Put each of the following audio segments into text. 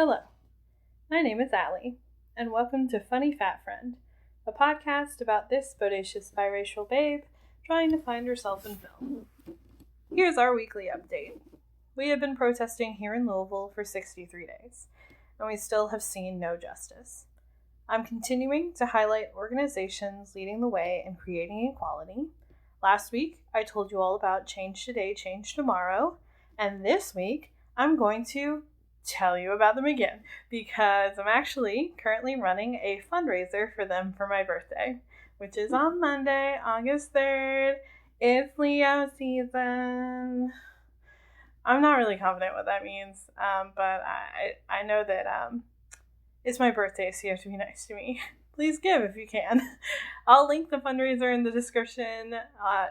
Hello, my name is Allie, and welcome to Funny Fat Friend, a podcast about this bodacious biracial babe trying to find herself in film. Here's our weekly update. We have been protesting here in Louisville for 63 days, and we still have seen no justice. I'm continuing to highlight organizations leading the way in creating equality. Last week, I told you all about Change Today, Change Tomorrow, and this week, I'm going to tell you about them again because I'm actually currently running a fundraiser for them for my birthday, which is on Monday, August 3rd. It's Leo season. I'm not really confident what that means, but I know that it's my birthday, so you have to be nice to me. Please give if you can. I'll link the fundraiser in the description.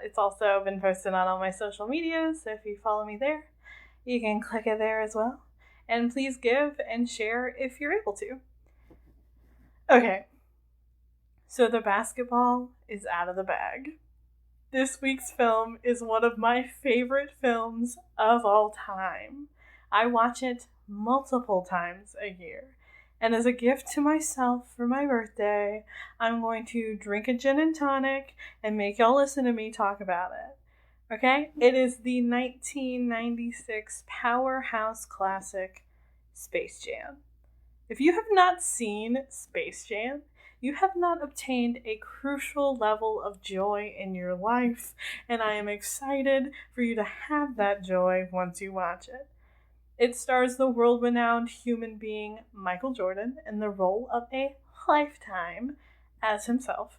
It's also been posted on all my social media, so if you follow me there, you can click it there as well. And please give and share if you're able to. Okay, so the basketball is out of the bag. This week's film is one of my favorite films of all time. I watch it multiple times a year. And as a gift to myself for my birthday, I'm going to drink a gin and tonic and make y'all listen to me talk about it. Okay? It is the 1996 powerhouse classic, Space Jam. If you have not seen Space Jam, you have not obtained a crucial level of joy in your life, and I am excited for you to have that joy once you watch it. It stars the world-renowned human being Michael Jordan in the role of a lifetime as himself.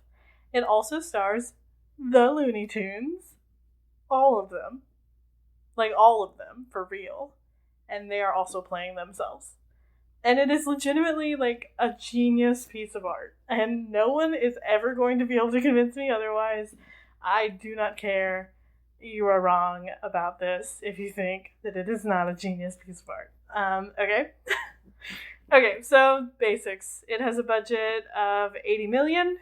It also stars the Looney Tunes. All of them. Like, all of them, for real. And they are also playing themselves. And it is legitimately, like, a genius piece of art. And no one is ever going to be able to convince me otherwise. I do not care. You are wrong about this if you think that it is not a genius piece of art. Okay? Okay, so basics. It has a budget of $80 million,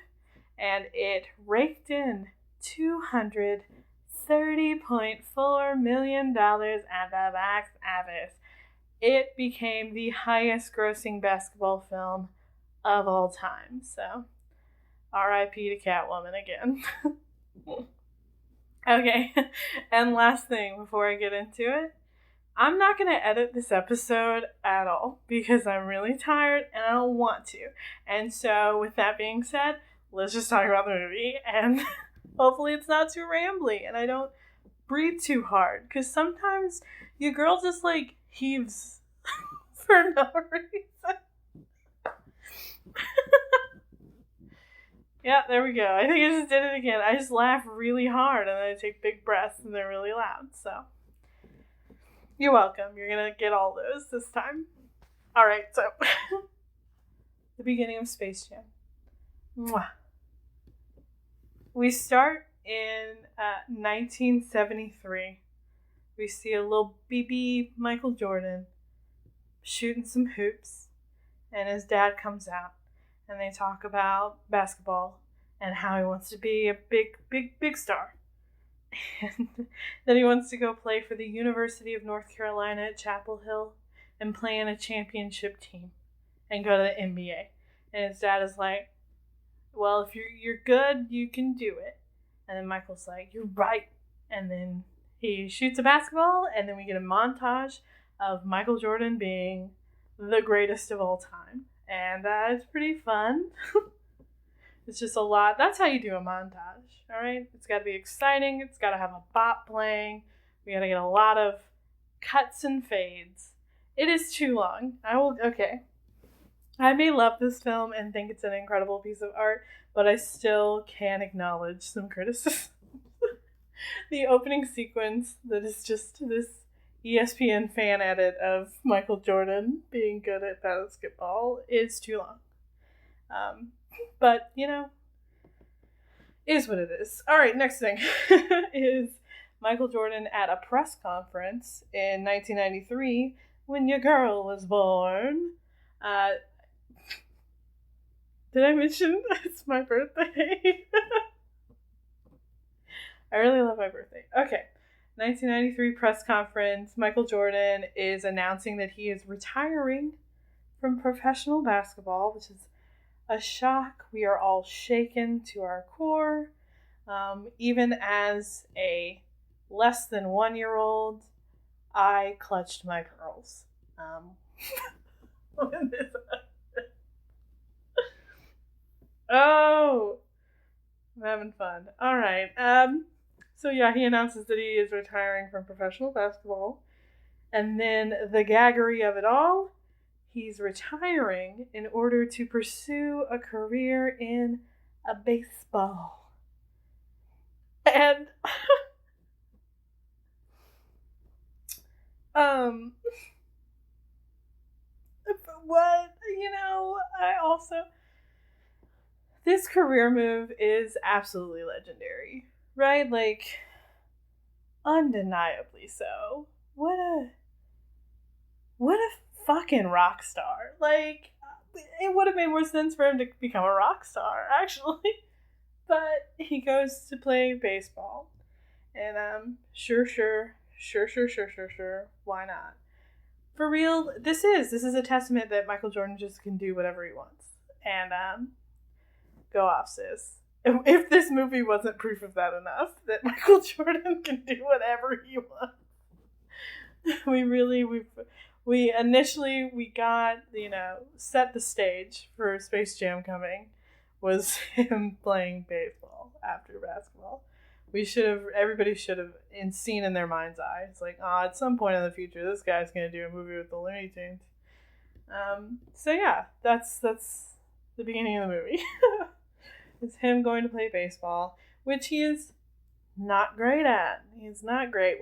and it raked in $230.4 million at the box office. It became the highest grossing basketball film of all time. So, R.I.P. to Catwoman again. Okay, and last thing before I get into it, I'm not going to edit this episode at all because I'm really tired and I don't want to. And so, with that being said, let's just talk about the movie, and hopefully it's not too rambly and I don't breathe too hard, because sometimes your girl just, like, heaves for no reason. Yeah, there we go. I think I just did it again. I just laugh really hard and then I take big breaths and they're really loud, so you're welcome. You're gonna get all those this time. Alright, so the beginning of Space Jam. Mwah. We start in 1973. We see a little BB Michael Jordan shooting some hoops, and his dad comes out, and they talk about basketball and how he wants to be a big star. And then he wants to go play for the University of North Carolina at Chapel Hill and play in a championship team and go to the NBA. And his dad is like, well, if you're good, you can do it. And then Michael's like, you're right. And then he shoots a basketball, and then we get a montage of Michael Jordan being the greatest of all time. And it's pretty fun. It's just a lot. That's how you do a montage, all right? It's got to be exciting. It's got to have a bop playing. We got to get a lot of cuts and fades. It is too long. Okay. I may love this film and think it's an incredible piece of art, but I still can acknowledge some criticism. The opening sequence that is just this ESPN fan edit of Michael Jordan being good at basketball is too long. But, you know, is what it is. All right, next thing is Michael Jordan at a press conference in 1993 when your girl was born. Did I mention it's my birthday? I really love my birthday. Okay. 1993 press conference. Michael Jordan is announcing that he is retiring from professional basketball, which is a shock. We are all shaken to our core. Even as a less than 1-year-old, I clutched my pearls. When this happened. Oh, I'm having fun. All right. So yeah, he announces that he is retiring from professional basketball. And then the gaggery of it all, he's retiring in order to pursue a career in a baseball. And what, I also, this career move is absolutely legendary, right? Like, undeniably so. What a fucking rock star. Like, it would have made more sense for him to become a rock star, actually. But he goes to play baseball. And sure, why not? For real, this is a testament that Michael Jordan just can do whatever he wants. And go off, sis. If this movie wasn't proof of that enough, that Michael Jordan can do whatever he wants. We initially got, set the stage for Space Jam coming was him playing baseball after basketball. Everybody should have seen in their mind's eye. It's like, at some point in the future, this guy's going to do a movie with the Looney Tunes. So yeah, that's the beginning of the movie. It's him going to play baseball, which he is not great at. He's not great,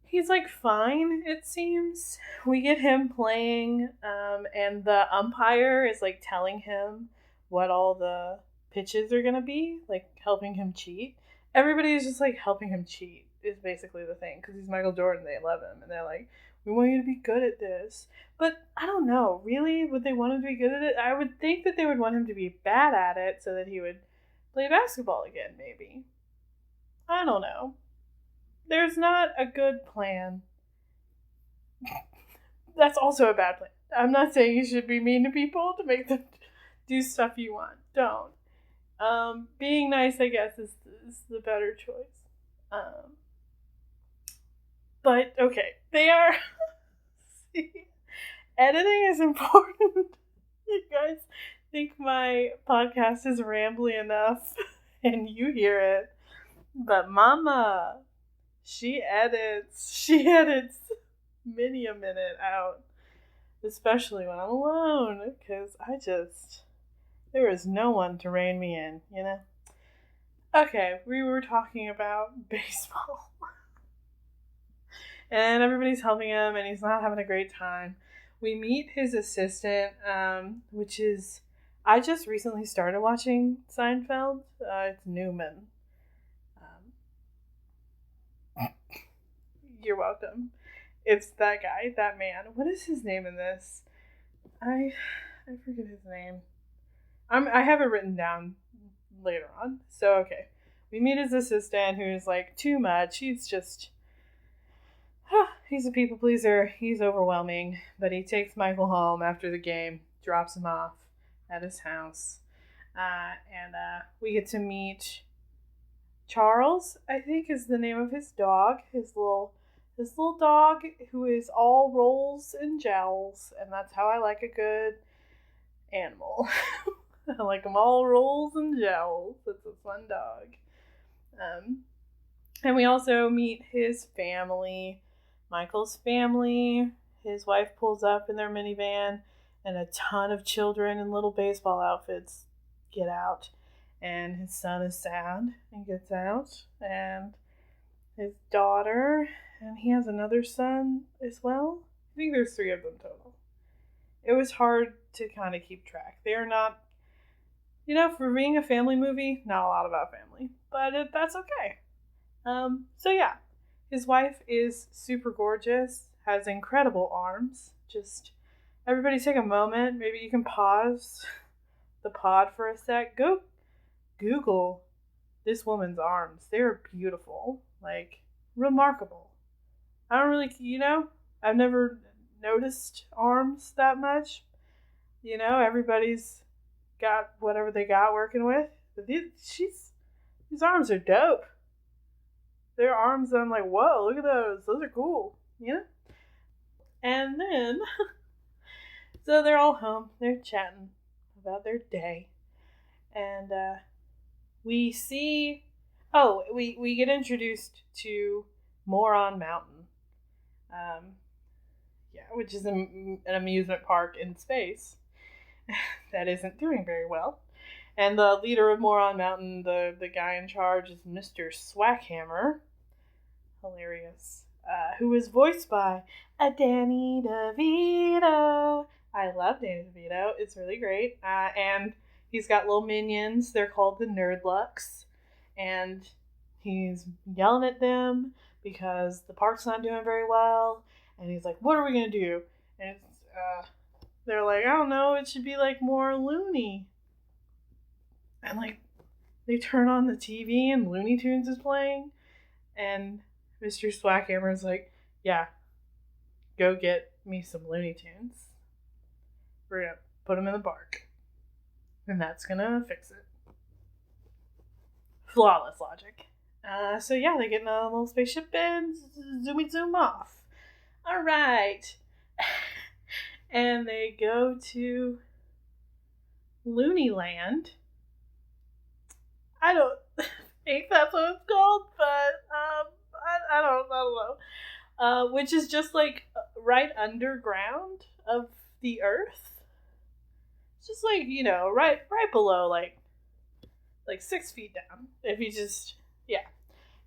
he's like fine, it seems. We get him playing, and the umpire is like telling him what all the pitches are gonna be, like helping him cheat. Everybody is just like helping him cheat is basically the thing, because he's Michael Jordan. They love him, and they're like, we want you to be good at this. But I don't know, really, would they want him to be good at it? I would think that they would want him to be bad at it so that he would play basketball again, maybe. I don't know. There's not a good plan. That's also a bad plan. I'm not saying you should be mean to people to make them do stuff you want. Don't. Being nice, I guess, is the better choice. But, okay. They are... See, editing is important. You guys think my podcast is rambly enough, and you hear it. But Mama... She edits many a minute out, especially when I'm alone, because there is no one to rein me in, Okay, we were talking about baseball. And everybody's helping him, and he's not having a great time. We meet his assistant, which is, I just recently started watching Seinfeld. It's Newman. You're welcome. It's that guy, that man. What is his name in this? I forget his name. I have it written down later on. So, okay. We meet his assistant, who's like too much. He's just... he's a people pleaser. He's overwhelming. But he takes Michael home after the game, drops him off at his house. And we get to meet Charles, I think is the name of his dog. His little dog who is all rolls and jowls, and that's how I like a good animal. I like them all rolls and jowls. It's a fun dog. And we also meet his family, Michael's family. His wife pulls up in their minivan, and a ton of children in little baseball outfits get out. And his son is sad and gets out, and his daughter, and he has another son as well. I think there's 3 of them total. It was hard to kind of keep track. They're not, for being a family movie, not a lot about family, but that's okay. So yeah, his wife is super gorgeous, has incredible arms. Just, everybody take a moment. Maybe you can pause the pod for a sec. Go Google this woman's arms. They're beautiful. Like, remarkable. I don't really, I've never noticed arms that much. You know, everybody's got whatever they got working with. But these arms are dope. Their arms, I'm like, whoa, look at those. Those are cool. You know? And then, so they're all home. They're chatting about their day. And we see, we get introduced to Moron Mountain. Which is an amusement park in space that isn't doing very well. And the leader of Moron Mountain, the guy in charge, is Mr. Swackhammer. Hilarious. Who is voiced by Danny DeVito. I love Danny DeVito. It's really great. And he's got little minions. They're called the Nerdlucks. And he's yelling at them because the park's not doing very well. And he's like, what are we going to do? And they're like, I don't know. It should be like more Looney. And like, they turn on the TV and Looney Tunes is playing. And Mr. Swackhammer's like, yeah, go get me some Looney Tunes. We're going to put them in the park. And that's going to fix it. Flawless logic. So yeah, they get in a little spaceship and zoom off. All right. And they go to Looney Land. I don't think that's what it's called, but I don't know. Which is just like right underground of the Earth. It's just like, you know, right below, like 6 feet down. If you just, yeah.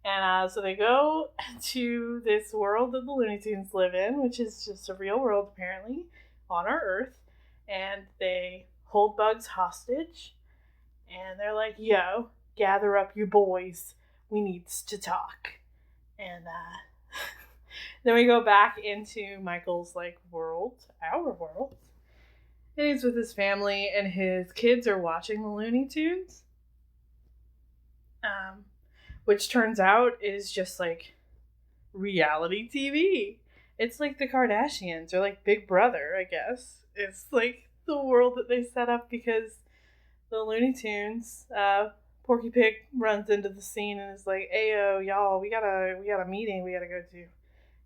And so they go to this world that the Looney Tunes live in, which is just a real world, apparently, on our Earth. And they hold Bugs hostage. And they're like, yo, gather up your boys. We needs to talk. And then we go back into Michael's, like, world, our world. And he's with his family, and his kids are watching the Looney Tunes. Which turns out is just like reality TV. It's like the Kardashians or like Big Brother, I guess. It's like the world that they set up because the Looney Tunes, Porky Pig runs into the scene and is like, "Ayo, y'all, we got a meeting we gotta go to,"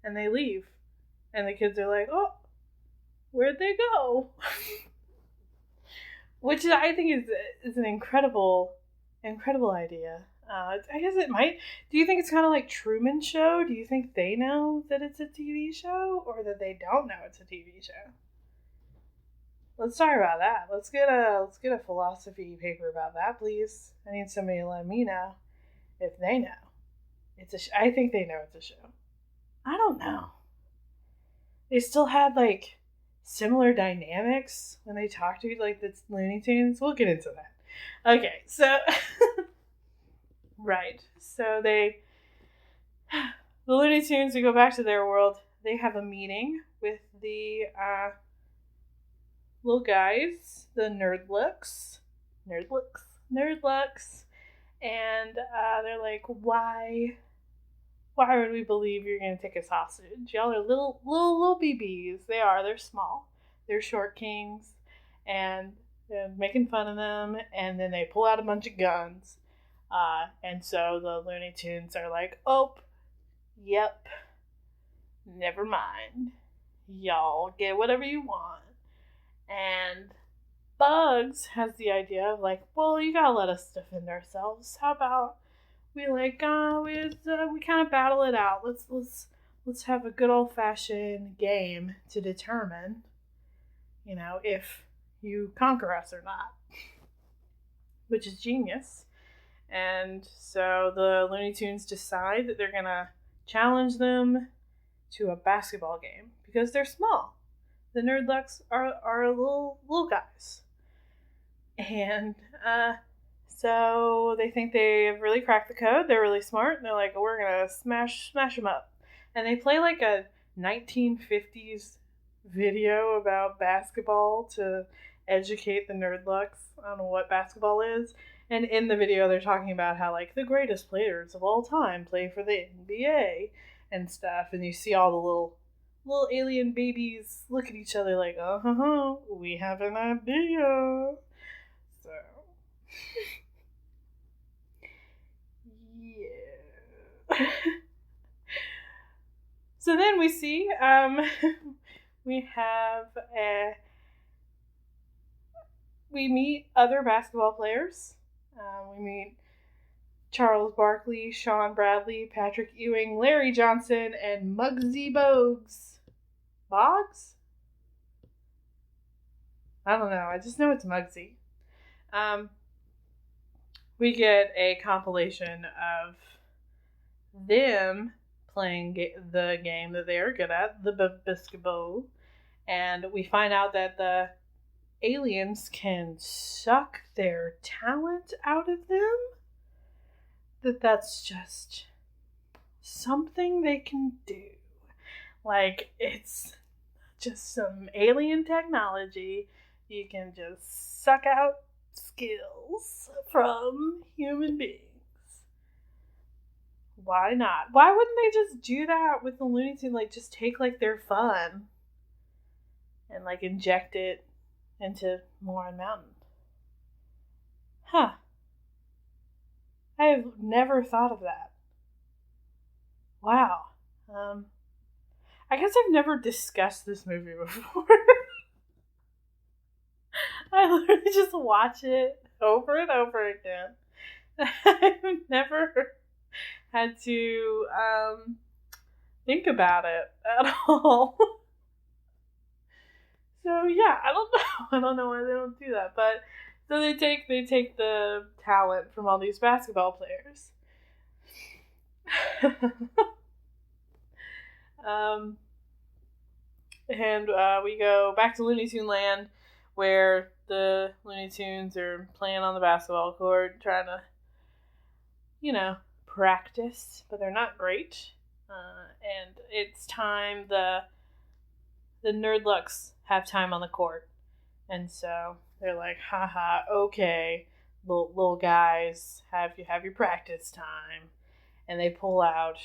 and they leave, and the kids are like, "Oh, where'd they go?" Which I think is an incredible idea. I guess it might. Do you think it's kind of like Truman Show? Do you think they know that it's a TV show, or that they don't know it's a TV show? Let's talk about that. Let's get a philosophy paper about that, please. I need somebody to let me know if they know it's a. I think they know it's a show. I don't know. They still had like similar dynamics when they talked to like the Looney Tunes. We'll get into that. Okay, so. Right. So the Looney Tunes, we go back to their world. They have a meeting with the little guys, the Nerdlucks, and they're like, why would we believe you're gonna take us hostage? Y'all are little BBs. They are. They're small. They're short kings, and they're making fun of them. And then they pull out a bunch of guns. And so the Looney Tunes are like, oh, yep, never mind. Y'all get whatever you want. And Bugs has the idea of like, well, you gotta let us defend ourselves. How about we like, we kind of battle it out. Let's have a good old fashioned game to determine, you know, if you conquer us or not. Which is genius. And so the Looney Tunes decide that they're going to challenge them to a basketball game because they're small. The Nerdlucks are little guys. And so they think they've really cracked the code. They're really smart. And they're like, we're going to smash them up. And they play like a 1950s video about basketball to educate the Nerdlucks on what basketball is. And in the video, they're talking about how, like, the greatest players of all time play for the NBA and stuff. And you see all the little alien babies look at each other like, we have an idea. So, yeah. So then we see, we meet other basketball players. We meet Charles Barkley, Sean Bradley, Patrick Ewing, Larry Johnson, and Muggsy Bogues. Boggs? I don't know. I just know it's Muggsy. We get a compilation of them playing the game that they are good at, the basketball, and we find out that the aliens can suck their talent out of them. That's just something they can do. Like, it's just some alien technology. You can just suck out skills from human beings. Why not? Why wouldn't they just do that with the Looney Tunes? Like, just take, like, their fun and, like, inject it into Moron Mountain. Huh. I have never thought of that. Wow. I guess I've never discussed this movie before. I literally just watch it over and over again. I've never had to think about it at all. So yeah, I don't know. I don't know why they don't do that. But so they take the talent from all these basketball players. And we go back to Looney Tune Land, where the Looney Tunes are playing on the basketball court, trying to, practice, but they're not great. And it's time the Nerdlucks have time on the court, and so they're like, haha, okay, little guys, have your practice time, and they pull out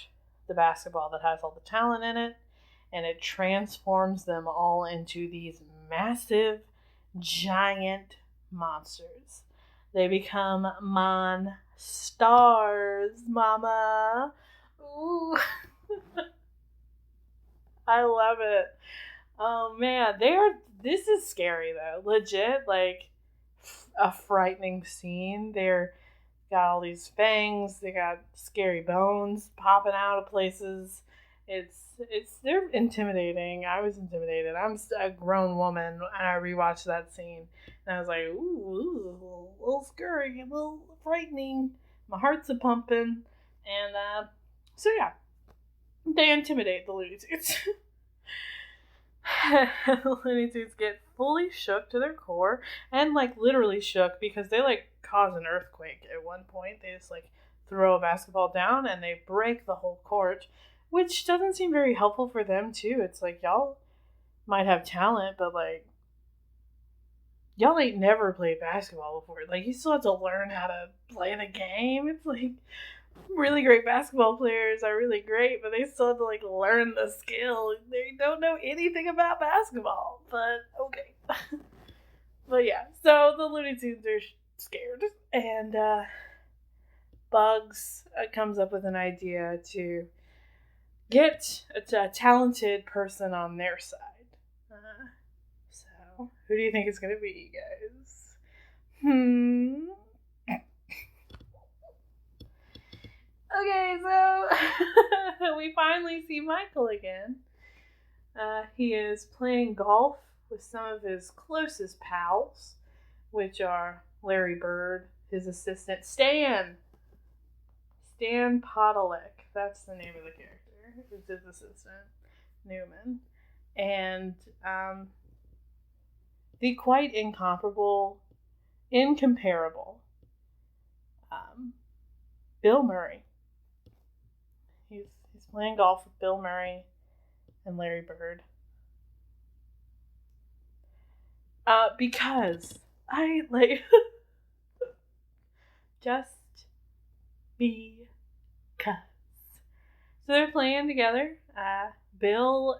the basketball that has all the talent in it, and it transforms them all into these massive, giant monsters. They become stars, mama. Ooh. I love it. Oh man, this is scary though. Legit, like a frightening scene. They're got all these fangs, they got scary bones popping out of places. They're intimidating. I was intimidated. I'm a grown woman and I rewatched that scene and I was like, ooh, a little scary, a little frightening. My heart's a pumping. And so yeah, they intimidate the Looney Tunes. The Looney Tunes get fully shook to their core, and like literally shook because they like cause an earthquake at one point. They just like throw a basketball down and they break the whole court, which doesn't seem very helpful for them too. It's like, y'all might have talent, but like y'all ain't never played basketball before. Like, you still have to learn how to play the game. It's like really great basketball players are really great, but they still have to like learn the skill. They don't know anything about basketball, but okay. But yeah, so the Looney Tunes are scared, and Bugs comes up with an idea to get a talented person on their side. So who do you think it's gonna be, guys? Okay, so we finally see Michael again. He is playing golf with some of his closest pals, which are Larry Bird, his assistant, Stan Podolek. That's the name of the character. It's his assistant, Newman. And the quite incomparable, incomparable Bill Murray. He's playing golf with Bill Murray and Larry Bird. Because I like just because. So they're playing together. Bill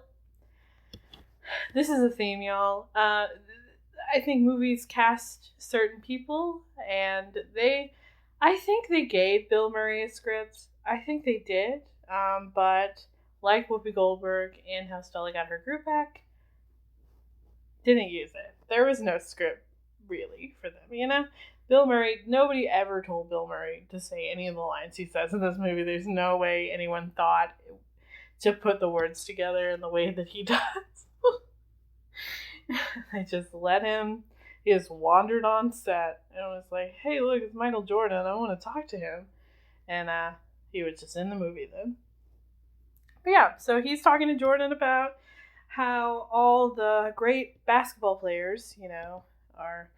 This is a theme, y'all. I think movies cast certain people, and I think they gave Bill Murray a script. I think they did, but like Whoopi Goldberg in How Stella Got Her Group Back, didn't use it. There was no script, really, for them, Bill Murray, nobody ever told Bill Murray to say any of the lines he says in this movie. There's no way anyone thought to put the words together in the way that he does. They just let him. He just wandered on set and was like, hey, look, it's Michael Jordan. I want to talk to him. And he was just in the movie then. But yeah, so he's talking to Jordan about how all the great basketball players, are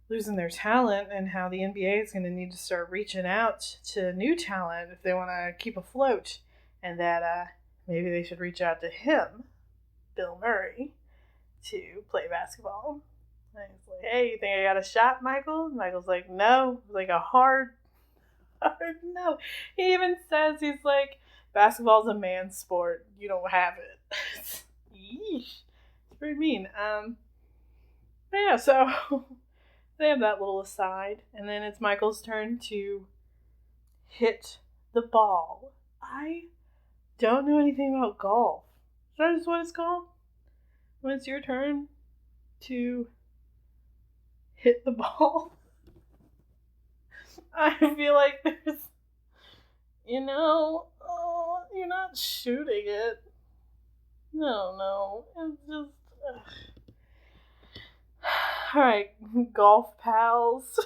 losing their talent, and how the NBA is going to need to start reaching out to new talent if they want to keep afloat. And that maybe they should reach out to him, Bill Murray, to play basketball. And he's like, hey, you think I got a shot, Michael? And Michael's like, no. Like a hard no. He even says, he's like, basketball's a man's sport. You don't have it. Yeesh. It's pretty mean. But yeah, so they have that little aside. And then it's Michael's turn to hit the ball. I don't know anything about golf. Is that just what it's called? When it's your turn to hit the ball. I feel like there's, you're not shooting it. No, it's just, alright, golf pals.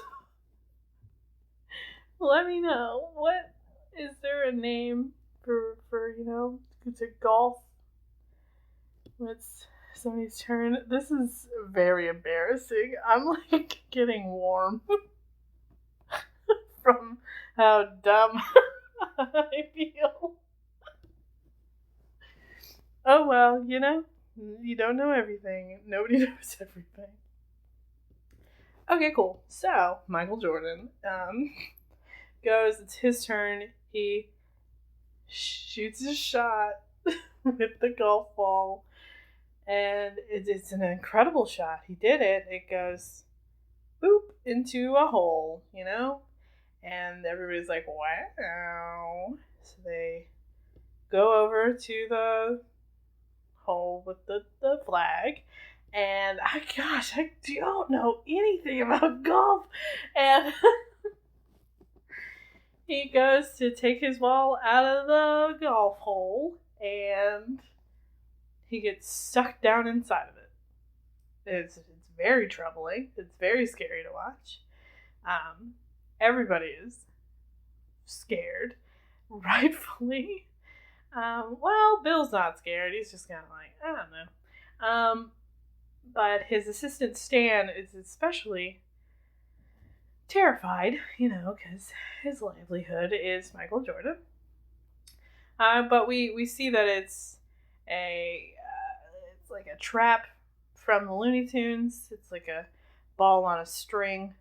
Let me know, what, is there a name for to golf? What's somebody's turn? This is very embarrassing. I'm like getting warm from how dumb I feel. Oh well, you don't know everything. Nobody knows everything. Okay, cool. So Michael Jordan goes. It's his turn. He shoots his shot with the golf ball. And it's an incredible shot. He did it. It goes boop into a hole, And everybody's like, wow. So they go over to the hole with the flag. And I don't know anything about golf. And he goes to take his ball out of the golf hole. And he gets sucked down inside of it. It's very troubling. It's very scary to watch. Everybody is scared, rightfully. Well, Bill's not scared. He's just kind of like, I don't know. But his assistant Stan is especially terrified, because his livelihood is Michael Jordan. But we see that it's like a trap from the Looney Tunes. It's like a ball on a string,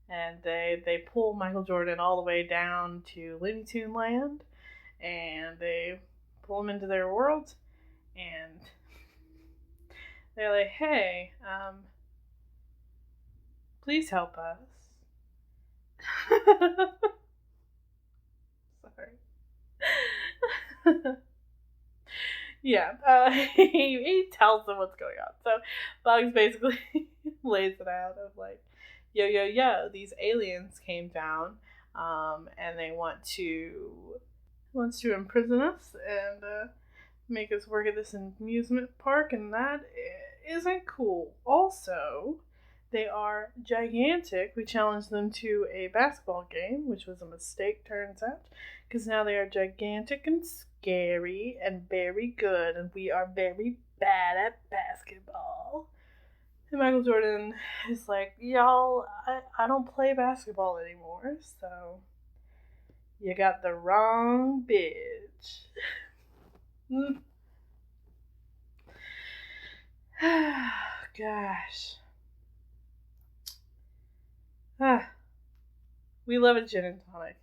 and they pull Michael Jordan all the way down to Looney Tune land, and they pull him into their world, and they're like, hey, please help us. Sorry. Yeah, he tells them what's going on. So Bugs basically lays it out of like, yo, these aliens came down, and they wants to imprison us and make us work at this amusement park, and that isn't cool. Also, they are gigantic. We challenged them to a basketball game, which was a mistake, turns out, because now they are gigantic and scary and very good, and we are very bad at basketball. And Michael Jordan is like, y'all, I don't play basketball anymore, so you got the wrong bitch. Gosh. We love a gin and tonic.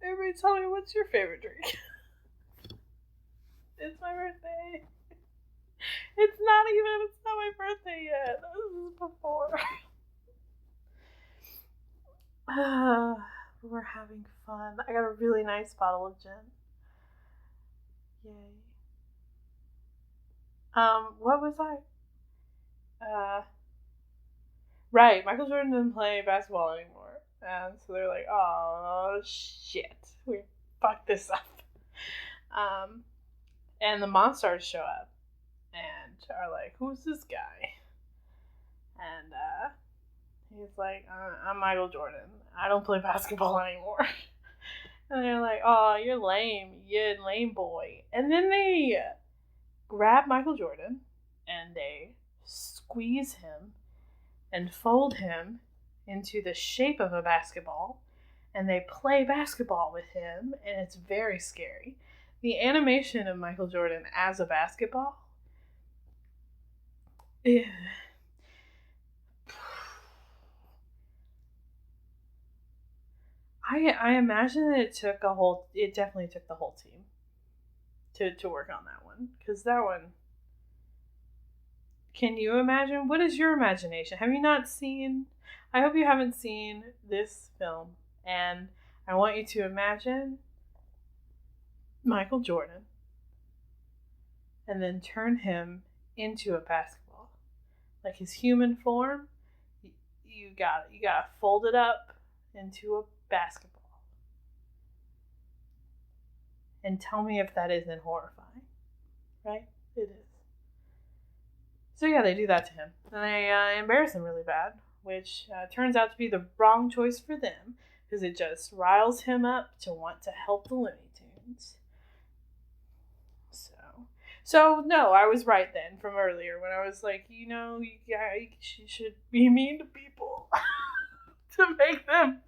Everybody tell me, what's your favorite drink? It's my birthday. It's not my birthday yet. This is before. We're having fun. I got a really nice bottle of gin. Yay. What was I? Right, Michael Jordan didn't play basketball anymore. And so they're like, oh, shit. We fucked this up. And the Monstars show up and are like, who's this guy? And he's like, I'm Michael Jordan. I don't play basketball anymore. And they're like, oh, you're lame. You're a lame boy. And then they grab Michael Jordan and they squeeze him and fold him into the shape of a basketball. And they play basketball with him. And it's very scary. The animation of Michael Jordan as a basketball. I imagine that it definitely took the whole team to work on that one. Because that one, can you imagine? What is your imagination? Have you not seen, I hope you haven't seen this film. And I want you to imagine Michael Jordan and then turn him into a basketball. Like his human form, you gotta fold it up into a basketball. And tell me if that isn't horrifying. Right? It is. So yeah, they do that to him. And they embarrass him really bad, which turns out to be the wrong choice for them, because it just riles him up to want to help the Looney Tunes. So no, I was right then from earlier when I was like, you should be mean to people to make them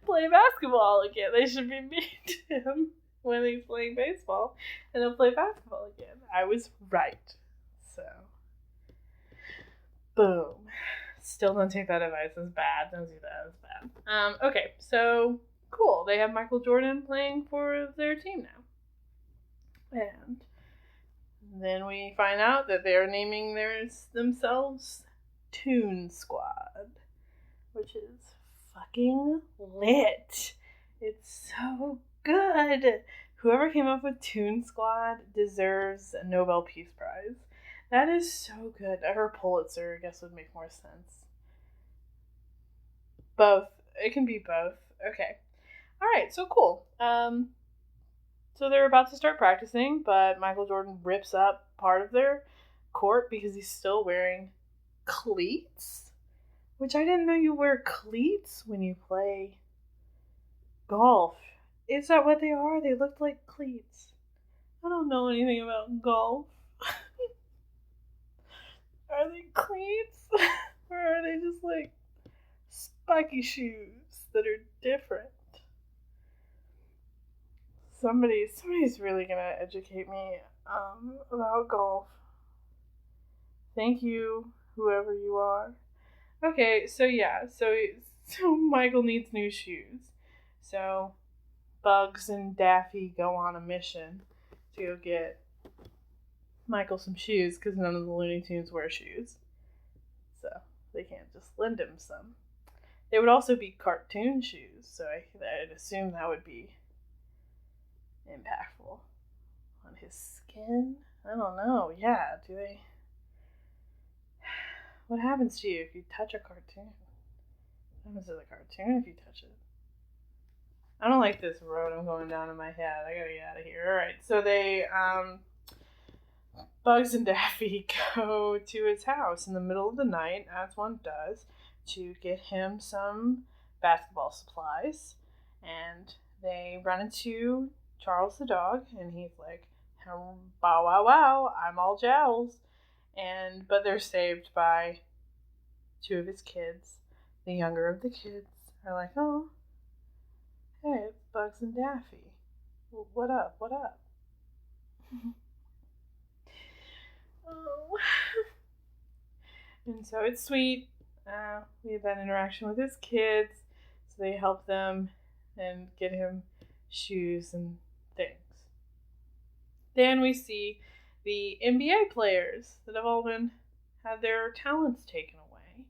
play basketball again. They should be mean to him when he's playing baseball and he'll play basketball again. I was right. So, boom. Still don't take that advice as bad. Don't do that as bad. Okay, so cool. They have Michael Jordan playing for their team now. And then we find out that they're naming themselves Toon Squad, which is fucking lit. It's so good. Whoever came up with Toon Squad deserves a Nobel Peace Prize. That is so good. Or Pulitzer, I guess, would make more sense. Both. It can be both. Okay. Alright, so cool. So they're about to start practicing, but Michael Jordan rips up part of their court because he's still wearing cleats. Which I didn't know you wear cleats when you play golf. Is that what they are? They look like cleats. I don't know anything about golf. Are they cleats? Or are they just like spiky shoes that are different? Somebody's really gonna educate me about golf. Thank you, whoever you are. Okay, so yeah, so Michael needs new shoes. So Bugs and Daffy go on a mission to go get Michael some shoes because none of the Looney Tunes wear shoes. So they can't just lend him some. They would also be cartoon shoes, so I'd assume that would be impactful on his skin. I don't know. Yeah, do they? What happens to you if you touch a cartoon? What happens to the cartoon if you touch it? I don't like this road I'm going down in my head. I gotta get out of here. Alright, so they, Bugs and Daffy go to his house in the middle of the night, as one does, to get him some basketball supplies. And they run into Charles the dog, and he's like, bow wow wow, I'm all jowls. But they're saved by two of his kids. The younger of the kids are like, oh, hey, it's Bugs and Daffy. Well, what up? Oh. And so it's sweet. We have that interaction with his kids. So they help them and get him shoes and things. Then we see the NBA players that have all had their talents taken away,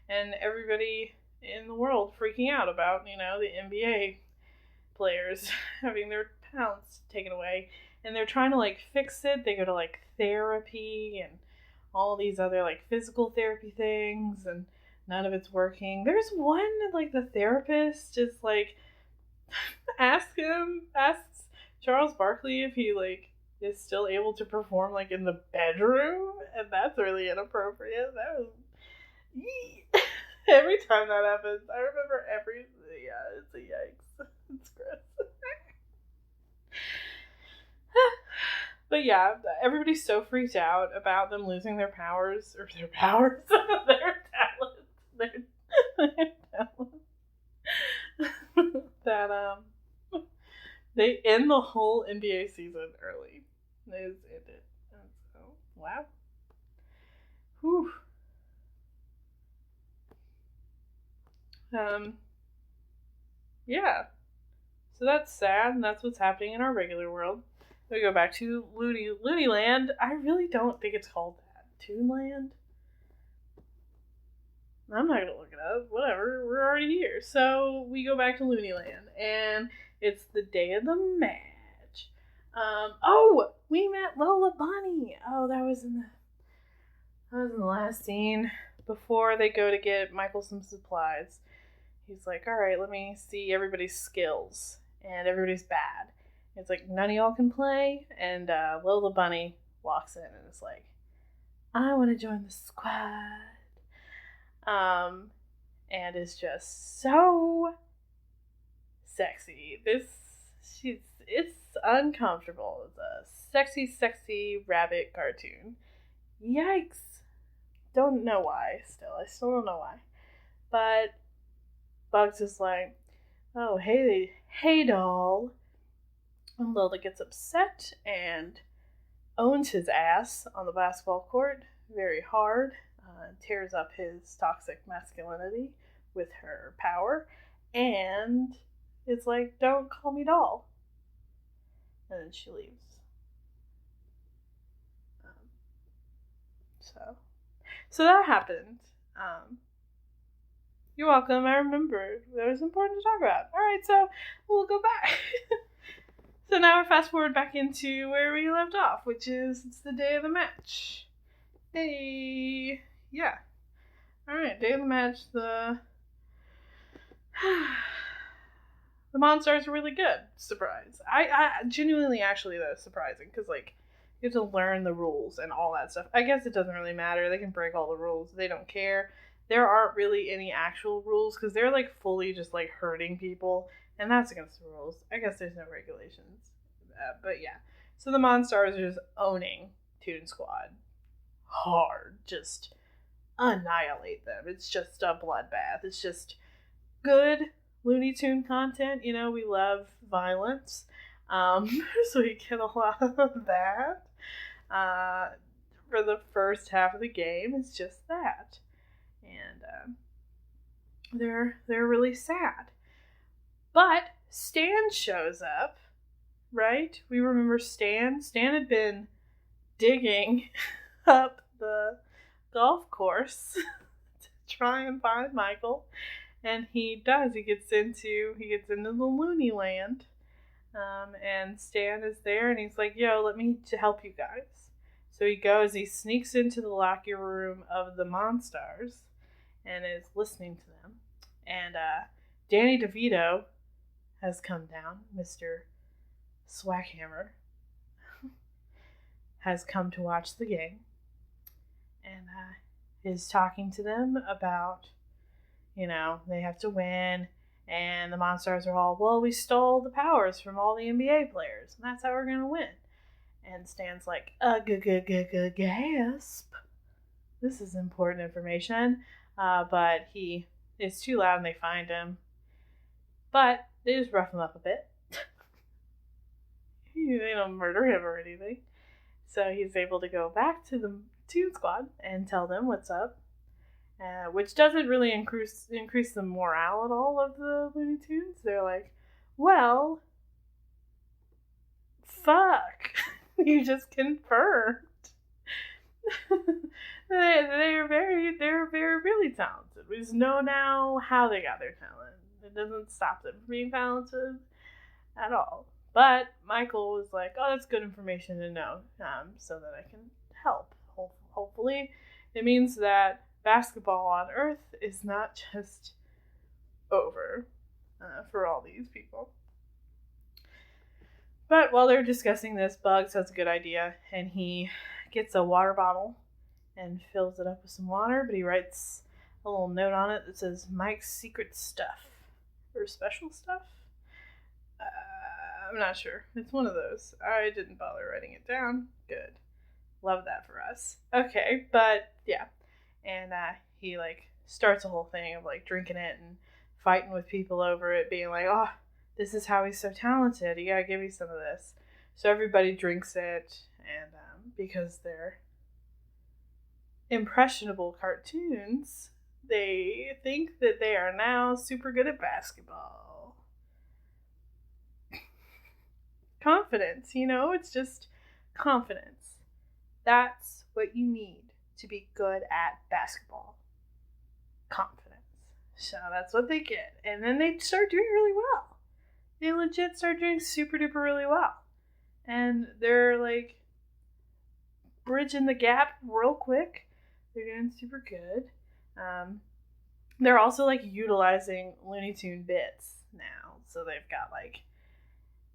and everybody in the world freaking out about, the NBA players having their talents taken away, and they're trying to fix it. They go to therapy and all these other physical therapy things, and none of it's working. There's one the therapist just asks Charles Barkley if he is still able to perform in the bedroom, and that's really inappropriate. That was every time that happens, I remember it's a yikes. It's gross. But yeah, everybody's so freaked out about them losing their powers, their talents, that they end the whole NBA season early. They just end it. And so, wow. Whew. Yeah. So that's sad, and that's what's happening in our regular world. We go back to Looney Land. I really don't think it's called that. Toonland? I'm not going to look it up. Whatever. We're already here. So we go back to Looney Land, and it's the day of the match. We met Lola Bunny. Oh, that was in the last scene before they go to get Michael some supplies. He's like, all right, let me see everybody's skills. And everybody's bad. It's like, none of y'all can play. And Lola Bunny walks in and is like, I want to join the squad. And is just so sexy. It's uncomfortable. It's a sexy rabbit cartoon. Yikes. Don't know why still. I still don't know why. But Bugs is like, oh, hey doll. And Lola gets upset and owns his ass on the basketball court very hard. Tears up his toxic masculinity with her power. And it's like, don't call me doll. And then she leaves. So that happened. You're welcome. I remembered. That was important to talk about. Alright, so we'll go back. So now we're fast forward back into where we left off, which is it's the day of the match. Hey. Yeah. Alright, day of the match. The Monstars are really good. Surprise. I genuinely, actually, that's surprising, because, you have to learn the rules and all that stuff. I guess it doesn't really matter. They can break all the rules. They don't care. There aren't really any actual rules, because they're, fully just, hurting people, and that's against the rules. I guess there's no regulations. But, yeah. So the Monstars are just owning Toon Squad. Hard. Just annihilate them. It's just a bloodbath. It's just good Looney Tune content. We love violence. So we get a lot of that. For the first half of the game, it's just that. And they're really sad. But Stan shows up, right? We remember Stan. Stan had been digging up the golf course to try and find Michael. And he does. He gets into the Looney Land. And Stan is there, and he's like, yo, let me to help you guys. So he sneaks into the locker room of the Monstars and is listening to them. And Danny DeVito has come down. Mr. Swackhammer has come to watch the game. And is talking to them about, they have to win. And the Monstars are all, well, we stole the powers from all the NBA players, and that's how we're going to win. And Stan's like, gasp. This is important information. But he is too loud and they find him. But they just rough him up a bit. They don't murder him or anything. So he's able to go back to the Toon Squad and tell them what's up. Which doesn't really increase the morale at all of the Looney Tunes. They're like, well, fuck. You just confirmed they're really talented. We just know now how they got their talent. It doesn't stop them from being talented at all. But Michael was like, oh, that's good information to know, so that I can help. Hopefully, it means that basketball on Earth is not just over for all these people. But while they're discussing this, Bugs has a good idea, and he gets a water bottle and fills it up with some water, but he writes a little note on it that says Mike's secret stuff, or special stuff. I'm not sure. It's one of those. I didn't bother writing it down. Good. Love that for us. Okay, but yeah. And he starts a whole thing of drinking it and fighting with people over it, being like, oh, this is how he's so talented. You gotta give me some of this. So everybody drinks it, and because they're impressionable cartoons, they think that they are now super good at basketball. Confidence, it's just confidence. That's what you need to be good at basketball. Confidence. So that's what they get. And then they start doing really well. They legit start doing super duper really well. And they're bridging the gap real quick. They're doing super good. They're also utilizing Looney Tune bits now. So they've got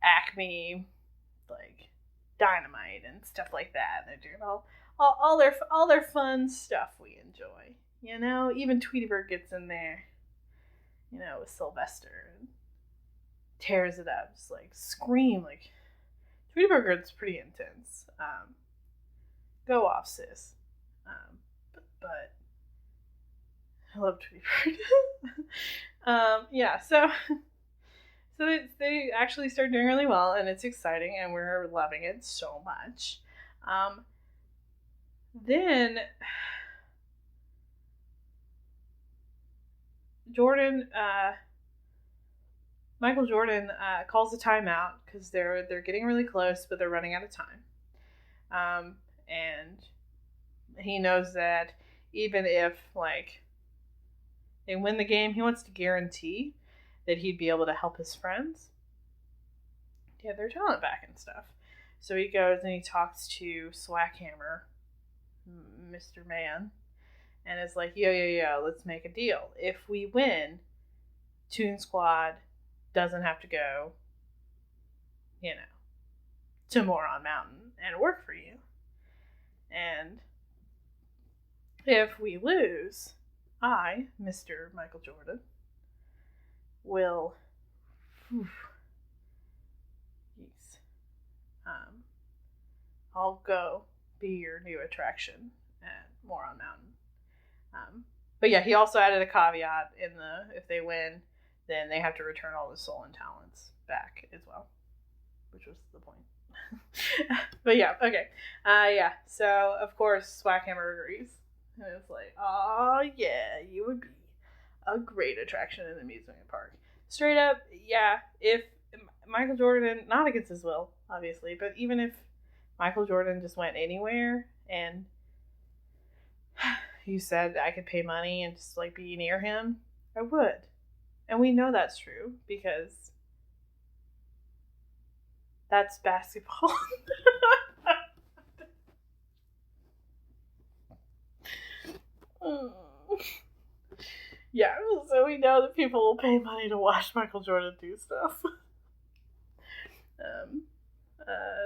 Acme, Dynamite and stuff like that. They're doing all their fun stuff we enjoy. Even Tweety Bird gets in there. With Sylvester and tears it up, just scream Tweety Bird gets pretty intense. Go off, sis. But I love Tweety Bird. Yeah, so they actually start doing really well, and it's exciting, and we're loving it so much. Then Michael Jordan calls a timeout because they're getting really close, but they're running out of time. And he knows that even if they win the game, he wants to guarantee that he'd be able to help his friends get their talent back and stuff. So he goes and he talks to Swackhammer, Mr. Man, and is like, yo, let's make a deal. If we win, Toon Squad doesn't have to go, to Moron Mountain and work for you. And if we lose, I, Mr. Michael Jordan, will I'll go be your new attraction at Moron Mountain. But yeah, he also added a caveat if they win, then they have to return all the soul and talents back as well, which was the point. But yeah, okay. Yeah, so of course Swackhammer agrees. And it's oh yeah, you would be a great attraction in the amusement park. Straight up, yeah, if Michael Jordan, not against his will, obviously, but even if Michael Jordan just went anywhere and you said I could pay money and just be near him, I would. And we know that's true because that's basketball. Yeah, so we know that people will pay money to watch Michael Jordan do stuff.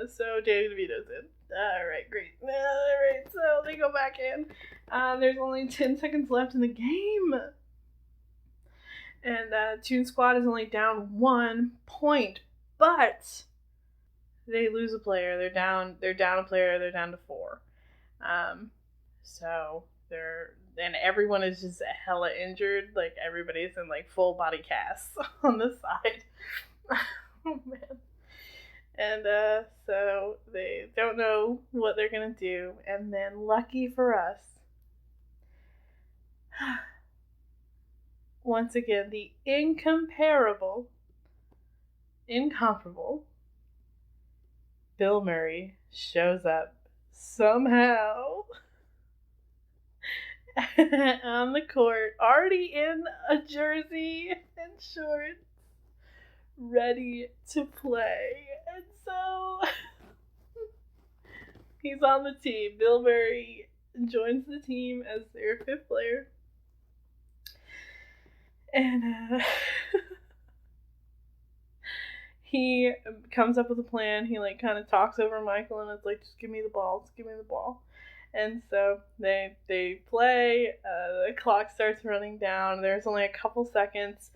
So Danny DeVito's in. Alright, great. Alright, so they go back in. There's only 10 seconds left in the game. And Toon Squad is only down 1 point. But they lose a player. They're down a player. They're down to 4. So and everyone is just hella injured. Everybody's in full body casts on the side. Oh man. And so they don't know what they're gonna do. And then lucky for us, once again, the incomparable, incomparable Bill Murray shows up somehow. on the court, already in a jersey and shorts, ready to play. And so he's on the team. Bill Murray joins the team as their fifth player. And he comes up with a plan. He like kind of talks over Michael and is like, just give me the ball. Just give me the ball. And so they play. The clock starts running down. There's only a couple seconds.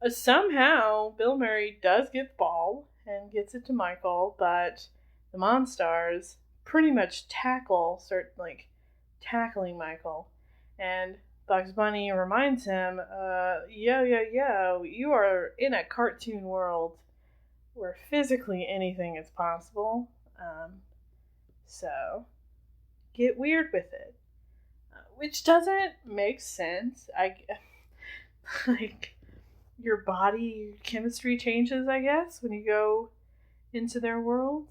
Somehow, Bill Murray does get the ball and gets it to Michael, but the Monstars pretty much start like tackling Michael. And Bugs Bunny reminds him, yo, you are in a cartoon world where physically anything is possible. So get weird with it. Which doesn't make sense. Like, your body chemistry changes, I guess, when you go into their world.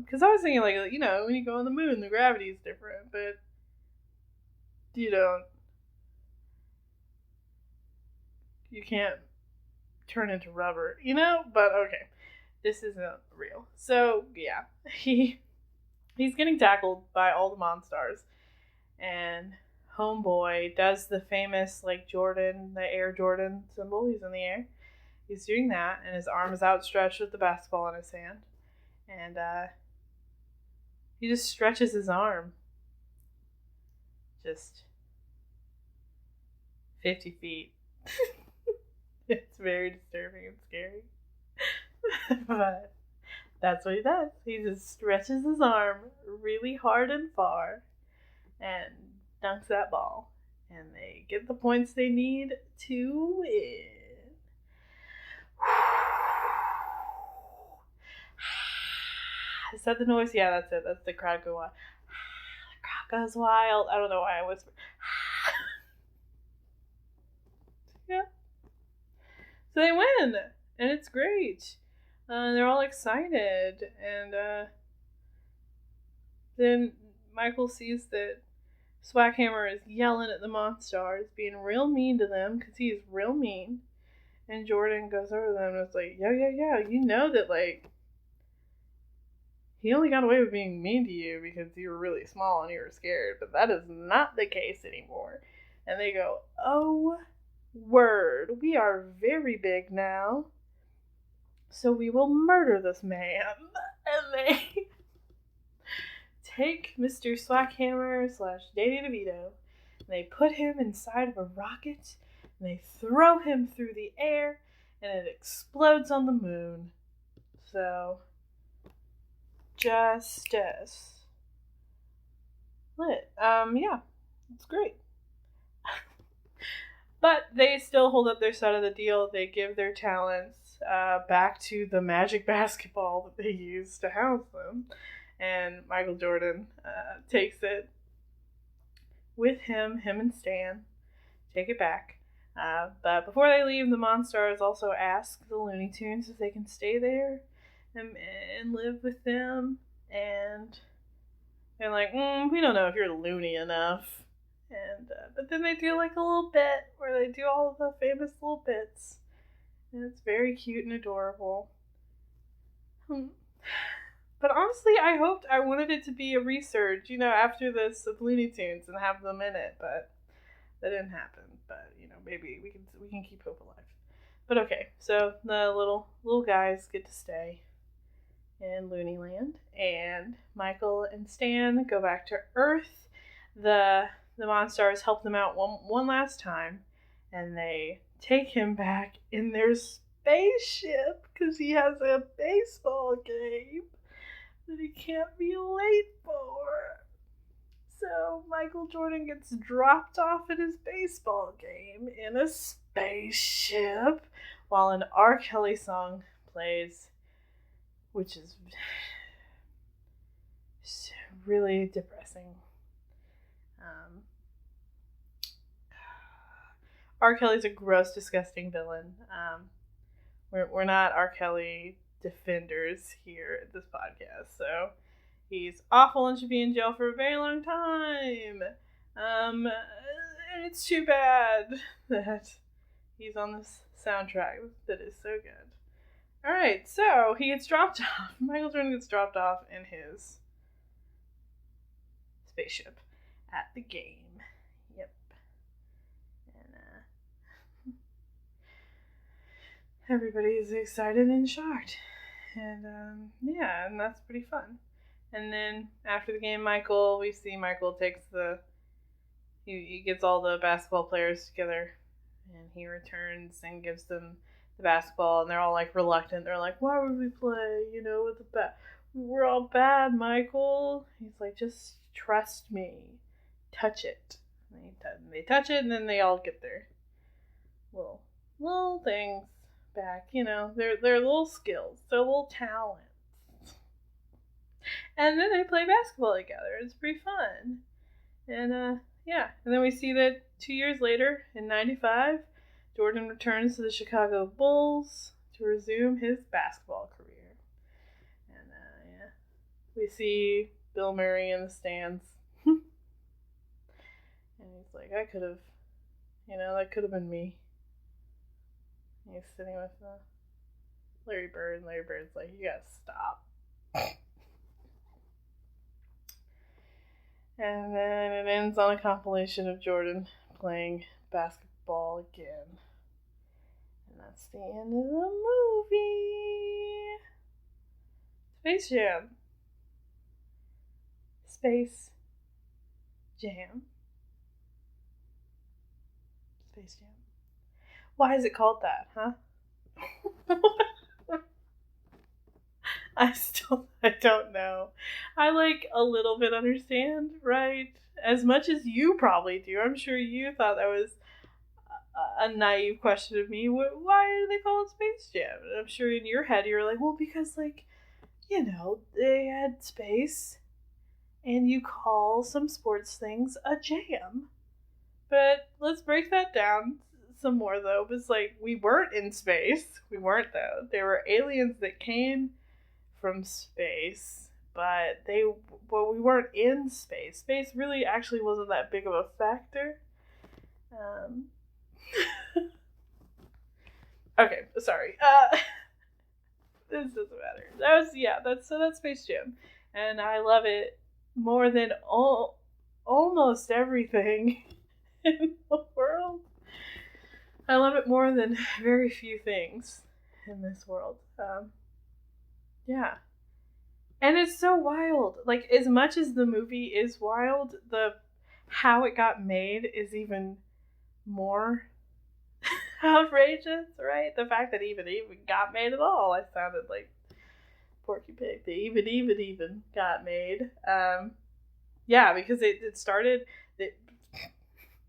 Because I was thinking, like, when you go on the moon, the gravity is different, but you can't turn into rubber, But okay, this isn't real. So yeah, he's getting tackled by all the Monstars, and Homeboy does the famous like Jordan, the Air Jordan symbol. He's in the air. He's doing that, and his arm is outstretched with the basketball in his hand, and he just stretches his arm just 50 feet. It's very disturbing and scary. But that's what he does. He just stretches his arm really hard and far and dunks that ball. And they get the points they need to win. Is that the noise? Yeah, that's it. That's the crowd go wild. The crowd goes wild. I don't know why I whispered. Yeah. So they win, and it's great. They're all excited, and then Michael sees that Swackhammer is yelling at the Monstars, being real mean to them, because he is real mean. And Jordan goes over to them and is like, yeah, you know that, like, he only got away with being mean to you because you were really small and you were scared, but that is not the case anymore. And they go, oh, word, we are very big now, so we will murder this man. And they take Mr. Swackhammer / Danny DeVito, and they put him inside of a rocket, and they throw him through the air, and it explodes on the moon. So, justice. Lit. Yeah, it's great. But they still hold up their side of the deal. They give their talents back to the magic basketball that they use to house them. And Michael Jordan takes it with him and Stan. Take it back. But before they leave, the Monstars also ask the Looney Tunes if they can stay there and live with them. And they're like, we don't know if you're loony enough. And but then they do like a little bit where they do all of the famous little bits. And it's very cute and adorable. But honestly, I wanted it to be a resurge, after this of Looney Tunes and have them in it, but that didn't happen. But, maybe we can keep hope alive. But okay, so the little guys get to stay in Looney Land, and Michael and Stan go back to Earth. The Monstars help them out one last time, and they take him back in their spaceship because he has a baseball game that he can't be late for. So Michael Jordan gets dropped off at his baseball game in a spaceship while an R. Kelly song plays, which is really depressing. R. Kelly's a gross, disgusting villain. We're not R. Kelly defenders here at this podcast, so he's awful and should be in jail for a very long time. And it's too bad that he's on this soundtrack that is so good. Alright, so he gets dropped off. Michael Jordan gets dropped off in his spaceship at the game. Yep. And everybody is excited and shocked. And yeah, and that's pretty fun. And then after the game, we see Michael takes he gets all the basketball players together, and he returns and gives them the basketball, and they're all like reluctant. They're like, "Why would we play? With the we're all bad, Michael." He's like, "Just trust me, touch it." And they touch it, and then they all get their little things back. Their little skills, their little talents, and then they play basketball together. It's pretty fun, and yeah, and then we see that 2 years later, in '95, Jordan returns to the Chicago Bulls to resume his basketball career. And yeah, we see Bill Murray in the stands. And he's like, that could have been me. And he's sitting with Larry Bird, and Larry Bird's like, you gotta stop. And then it ends on a compilation of Jordan playing basketball again. And that's the end of the movie. Space Jam. Space Jam. Space Jam. Why is it called that, huh? I don't know. I a little bit understand, right? As much as you probably do. I'm sure you thought that was a naive question of me. Why do they call it Space Jam? And I'm sure in your head you're like, well, because they had space, and you call some sports things a jam. But let's break that down some more, though. It's like, we weren't in space. We weren't, though. There were aliens that came from space, but we weren't in space. Space really actually wasn't that big of a factor. Okay, sorry. This doesn't matter. That's Space Jam, and I love it more than almost everything in the world. I love it more than very few things in this world. Yeah. And it's so wild. As much as the movie is wild, how it got made is even more outrageous, right? The fact that even got made at all. I sounded like Porky Pig. They even got made. Yeah, because it started...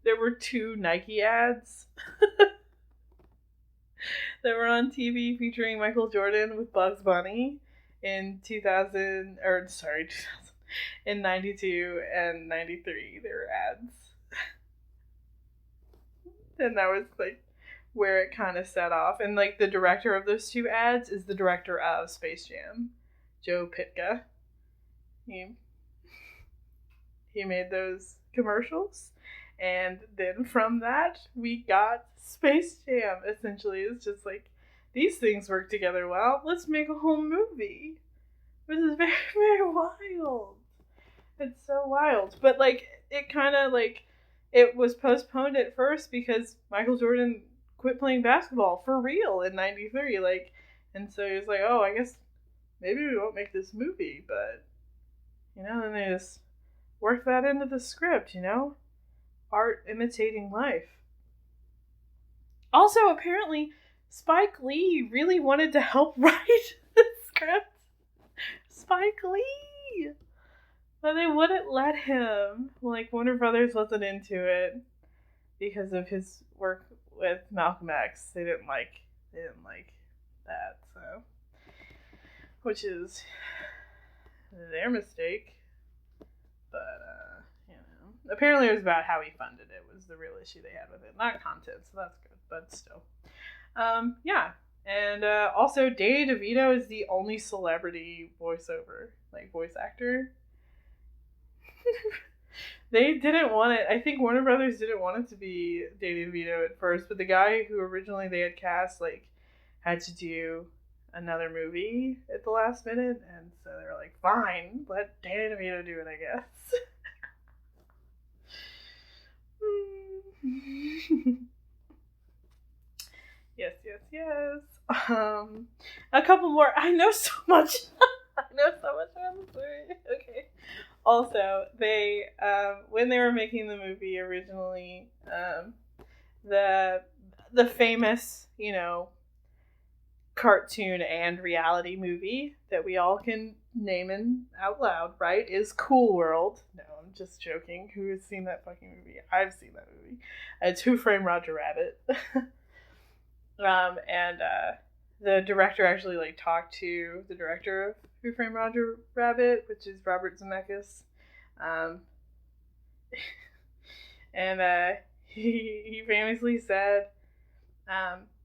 There were 2 Nike ads that were on TV featuring Michael Jordan with Bugs Bunny in 2000, in 92 and 93. There were ads. And that was where it kind of set off. And the director of those 2 ads is the director of Space Jam, Joe Pytka. He made those commercials. And then from that, we got Space Jam, essentially. It's just these things work together well. Let's make a whole movie. This is very, very wild. It's so wild. But, it kind of, it was postponed at first because Michael Jordan quit playing basketball for real in 93. And so he was like, oh, I guess maybe we won't make this movie. But, then they just worked that into the script, Art imitating life. Also, apparently, Spike Lee really wanted to help write the script. Spike Lee! But they wouldn't let him. Warner Brothers wasn't into it because of his work with Malcolm X. They didn't like that, so. Which is their mistake. But, apparently it was about how he funded it was the real issue they had with it. Not content, so that's good, but still. Yeah. And also, Danny DeVito is the only celebrity voice actor. They didn't want it. I think Warner Brothers didn't want it to be Danny DeVito at first, but the guy who originally they had cast had to do another movie at the last minute, and so they were like, "Fine, let Danny DeVito do it, I guess." Yes. A couple more. I know so much. I know so much about this movie. Okay. Also, they when they were making the movie originally, the famous, cartoon and reality movie that we all can name in out loud, right, is Cool World. No, I'm just joking. Who has seen that fucking movie? I've seen that movie. It's Who Framed Roger Rabbit. And the director actually talked to the director of Who Framed Roger Rabbit, which is Robert Zemeckis. And he famously said,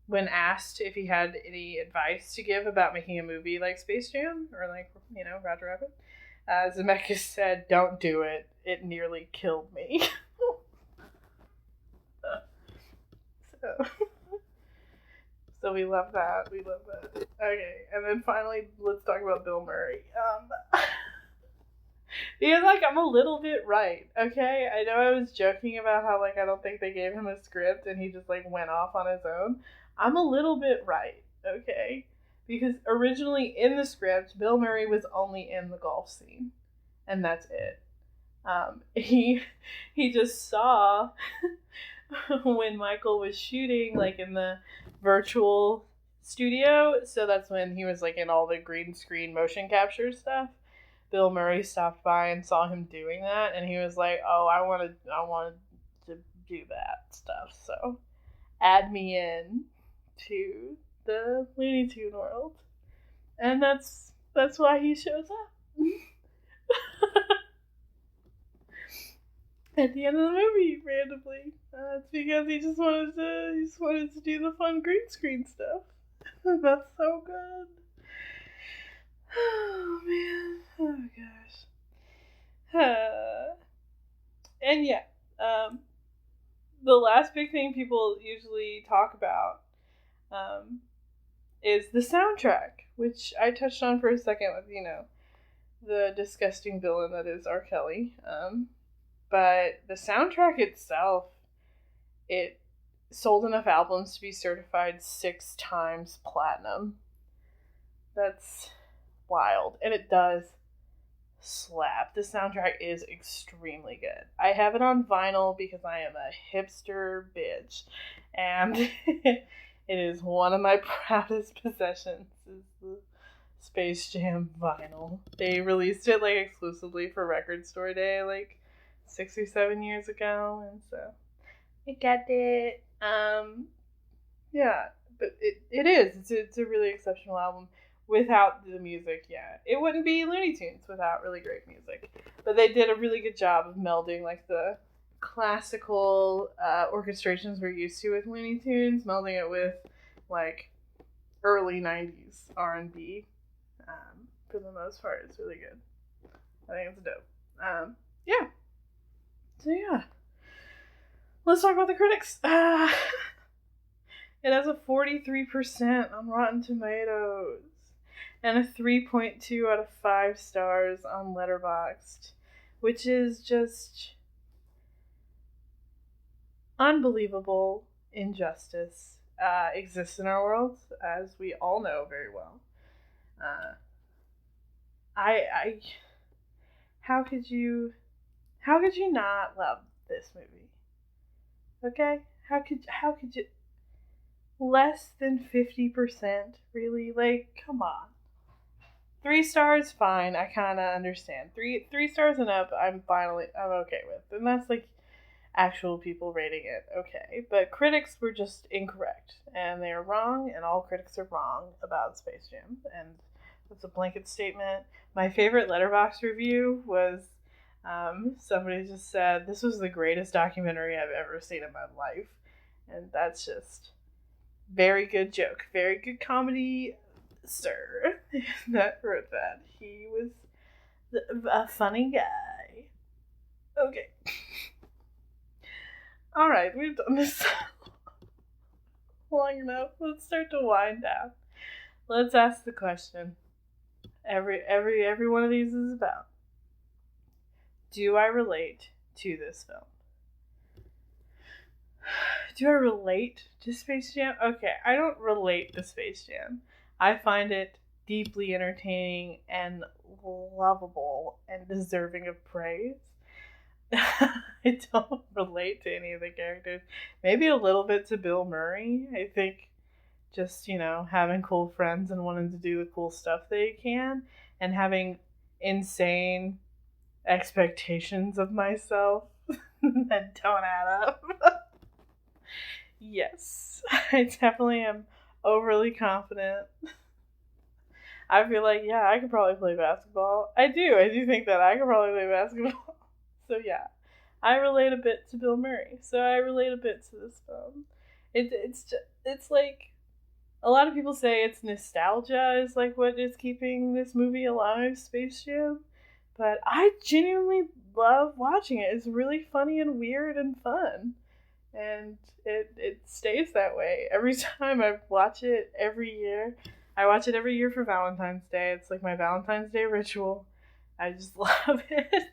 when asked if he had any advice to give about making a movie like Space Jam or Roger Rabbit, Zemeckis said, "Don't do it. It nearly killed me." So we love that. Okay, and then finally, let's talk about Bill Murray. Because I'm a little bit right, okay? I know I was joking about how I don't think they gave him a script and he just went off on his own. I'm a little bit right, okay? Because originally in the script, Bill Murray was only in the golf scene, and that's it. He just saw when Michael was shooting in the virtual studio, so that's when he was in all the green screen motion capture stuff. Bill Murray stopped by and saw him doing that, and he was like, "Oh, I wanted to do that stuff, so add me in to the Looney Tune world," and that's why he shows up at the end of the movie randomly. It's because he just wanted to do the fun green screen stuff. That's so good. Oh man. Oh gosh. And yeah, the last big thing people usually talk about is the soundtrack, which I touched on for a second with, the disgusting villain that is R. Kelly. But the soundtrack itself, it sold enough albums to be certified 6 times platinum. That's wild. And it does slap. The soundtrack is extremely good. I have it on vinyl because I am a hipster bitch. And it is one of my proudest possessions is the Space Jam vinyl. They released it exclusively for Record Store Day 6 or 7 years ago, and so I got it. Yeah, but it is. It's a really exceptional album. Without the music, yeah, it wouldn't be Looney Tunes without really great music. But they did a really good job of melding the classical orchestrations we're used to with Looney Tunes, melding it with early 90s R&B. For the most part, it's really good. I think it's dope. Yeah. So yeah, let's talk about the critics. It has a 43% on Rotten Tomatoes and a 3.2 out of 5 stars on Letterboxd, which is just unbelievable injustice exists in our world, as we all know very well. How could you not love this movie? Okay? How could you? Less than 50%? Really? Come on. 3 stars, fine. I kind of understand. 3 stars and up, I'm okay with. And that's actual people rating it. Okay. But critics were just incorrect. And they are wrong, and all critics are wrong about Space Jam. And that's a blanket statement. My favorite Letterboxd review was somebody just said, "This was the greatest documentary I've ever seen in my life." And that's just very good joke. Very good comedy, sir. That wrote that. He was a funny guy. Okay. Alright, we've done this long enough. Let's start to wind down. Let's ask the question every one of these is about. Do I relate to this film? Do I relate to Space Jam? Okay, I don't relate to Space Jam. I find it deeply entertaining and lovable and deserving of praise. I don't relate to any of the characters. Maybe a little bit to Bill Murray. I think just, having cool friends and wanting to do the cool stuff they can and having insane expectations of myself that don't add up. Yes, I definitely am overly confident. I feel like, yeah, I could probably play basketball. I do think that I could probably play basketball. So yeah, I relate a bit to Bill Murray. So I relate a bit to this film. It's like, a lot of people say it's nostalgia is like what is keeping this movie alive, Space Jam. But I genuinely love watching it. It's really funny and weird and fun. And it stays that way. Every time I watch it every year. I watch it every year for Valentine's Day. It's like my Valentine's Day ritual. I just love it.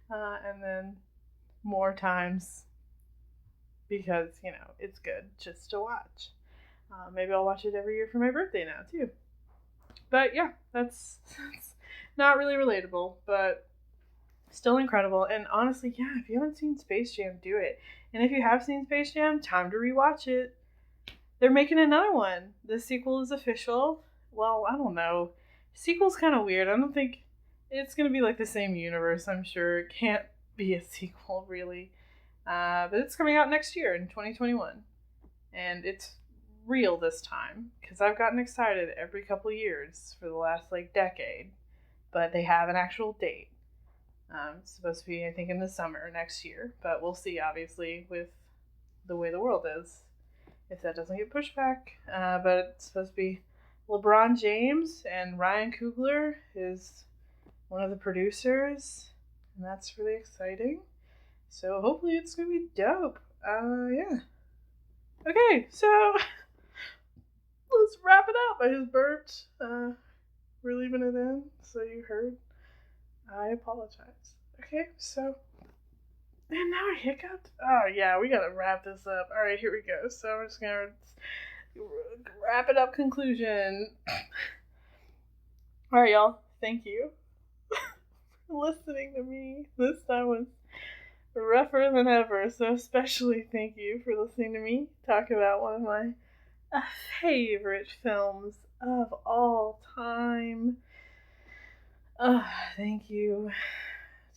And then more times because, it's good just to watch. Maybe I'll watch it every year for my birthday now, too. But yeah, that's not really relatable, but still incredible. And honestly, yeah, if you haven't seen Space Jam, do it. And if you have seen Space Jam, time to rewatch it. They're making another one. The sequel is official. Well, I don't know. Sequel's kind of weird. I don't think it's going to be like the same universe, I'm sure. It can't be a sequel, really. But it's coming out next year in 2021. And it's real this time, because I've gotten excited every couple of years for the last, decade. But they have an actual date. It's supposed to be, I think, in the summer next year. But we'll see, obviously, with the way the world is, if that doesn't get pushed back. But it's supposed to be LeBron James, and Ryan Coogler is one of the producers. And that's really exciting. So hopefully it's going to be dope. Yeah. Okay, so let's wrap it up. I just burped. We're leaving it in, so you heard. I apologize. Okay, so... And now I hiccuped? Oh, yeah, we gotta wrap this up. Alright, here we go. So I'm just gonna wrap it up conclusion. Alright, y'all. Thank you for listening to me. This time was rougher than ever, so especially thank you for listening to me talk about one of my favorite films of all time. Thank you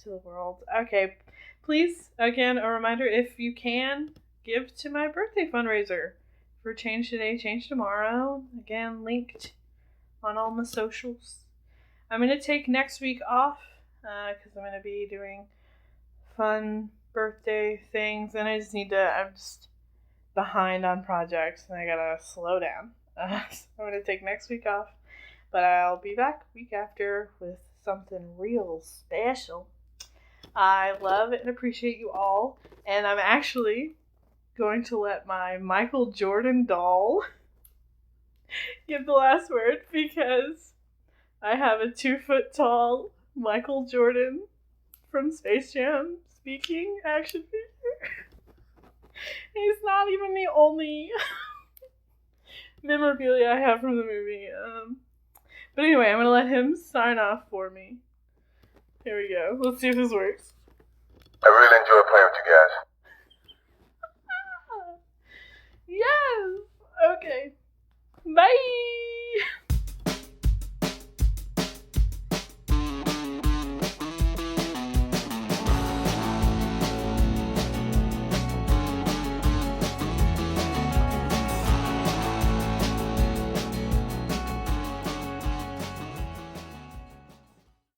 to the world. Okay, please, again, a reminder, if you can, give to my birthday fundraiser for Change Today, Change Tomorrow. Again, linked on all my socials. I'm going to take next week off because I'm going to be doing fun birthday things, and I'm just behind on projects, and I gotta slow down. So I'm going to take next week off, but I'll be back week after with something real special. I love and appreciate you all, and I'm actually going to let my Michael Jordan doll give the last word, because I have a 2-foot tall Michael Jordan from Space Jam speaking action figure. He's not even the only memorabilia I have from the movie. But anyway, I'm going to let him sign off for me. Here we go. Let's see if this works. I really enjoy playing with you guys. Yes! Okay. Bye!